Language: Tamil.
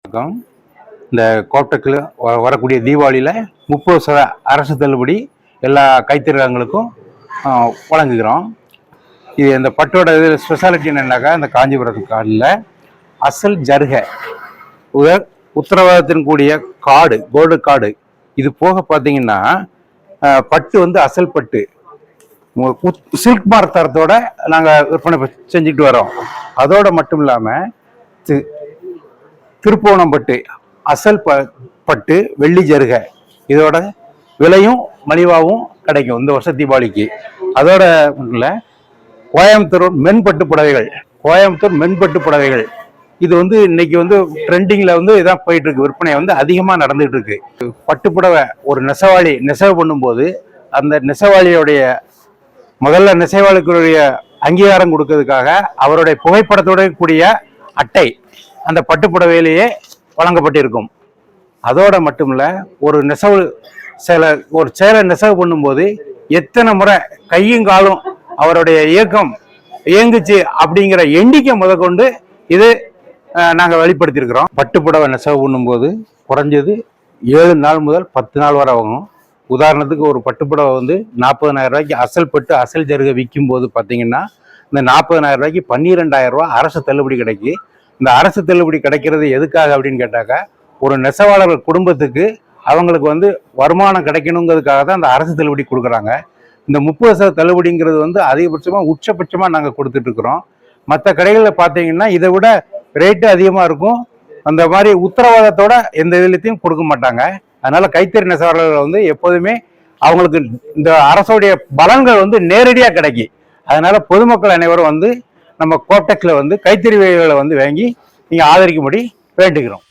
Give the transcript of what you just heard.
வணக்கம். இந்த கோப்டெக்கில் வரக்கூடிய தீபாவளியில் 30% அரசு தள்ளுபடி எல்லா கைத்தறிகளுக்கும் வழங்குகிறோம். இது இந்த பட்டோட ஸ்பெஷாலிட்டி என்னன்னாக்கா, இந்த காஞ்சிபுரத்து காடில் அசல் ஜருகை உத்தரவாதத்தின் கூடிய காடு, கோல்டு காடு. இது போக பார்த்தீங்கன்னா பட்டு வந்து அசல் பட்டு சில்க் மார்க் தரத்தோட நாங்கள் விற்பனை செஞ்சுக்கிட்டு வரோம். அதோட மட்டும் இல்லாமல் திருப்போணம் பட்டு அசல் பட்டு வெள்ளி ஜருகை இதோட விலையும் மலிவாகவும் கிடைக்கும் இந்த வருஷ தீபாவளிக்கு. அதோட இல்லை, கோயம்புத்தூர் மென்பட்டு புடவைகள் இது வந்து இன்னைக்கு வந்து ட்ரெண்டிங்ல வந்து இதான் போயிட்டு இருக்கு. விற்பனை வந்து அதிகமாக நடந்துட்டு இருக்கு. பட்டு புடவை ஒரு நெசவு பண்ணும்போது அந்த நெசவாளியோடைய முதல்ல நெசவாளிகளுடைய அங்கீகாரம் கொடுக்கறதுக்காக அவருடைய புகைப்படத்தோட கூடிய அட்டை அந்த பட்டு புடவையிலேயே வழங்கப்பட்டிருக்கும். அதோட மட்டும் இல்ல, ஒரு சேலை நெசவு பண்ணும்போது எத்தனை முறை கையும் காலும் அவருடைய இயங்குச்சு அப்படிங்கிற எண்ணிக்கை முதற்கொண்டு இது நாங்கள் வெளிப்படுத்தியிருக்கிறோம். பட்டு புடவை நெசவு பண்ணும்போது குறைஞ்சது 7 நாள் முதல் 10 நாள் வரை ஆகும். உதாரணத்துக்கு ஒரு பட்டுப்புடவை வந்து 40,000 ரூபாய்க்கு அசல் பட்டு அசல் ஜருகை விற்கும் போது பார்த்தீங்கன்னா, இந்த 40,000 ரூபாய்க்கு 12,000 ரூபாய் அரசு தள்ளுபடி கிடைக்கி. இந்த அரசு தள்ளுபடி கிடைக்கிறது எதுக்காக அப்படின்னு கேட்டாக்கா, ஒரு நெசவாளர்கள் குடும்பத்துக்கு அவங்களுக்கு வந்து வருமானம் கிடைக்கணுங்கிறதுக்காக தான் அந்த அரசு தள்ளுபடி கொடுக்குறாங்க. இந்த 30% தள்ளுபடிங்கிறது வந்து அதிகபட்சமாக உச்சபட்சமாக நாங்கள் கொடுத்துட்டு இருக்கிறோம். மற்ற கடைகளில் பார்த்தீங்கன்னா இதை விட ரேட்டு அதிகமாக இருக்கும். அந்த மாதிரி உத்தரவாதத்தோட எந்த இதுலையும் கொடுக்க மாட்டாங்க. அதனால கைத்தறி நெசவாளர்கள் வந்து எப்போதுமே அவங்களுக்கு இந்த அரசுடைய பலன்கள் வந்து நேரடியாக கிடைக்கும். அதனால பொதுமக்கள் அனைவரும் வந்து நம்ம கோப்டெக்ல வந்து கைத்தறி வகைகளை வந்து வாங்கி நீங்கள் ஆதரிக்கும்படி வேண்டுகிறோம்.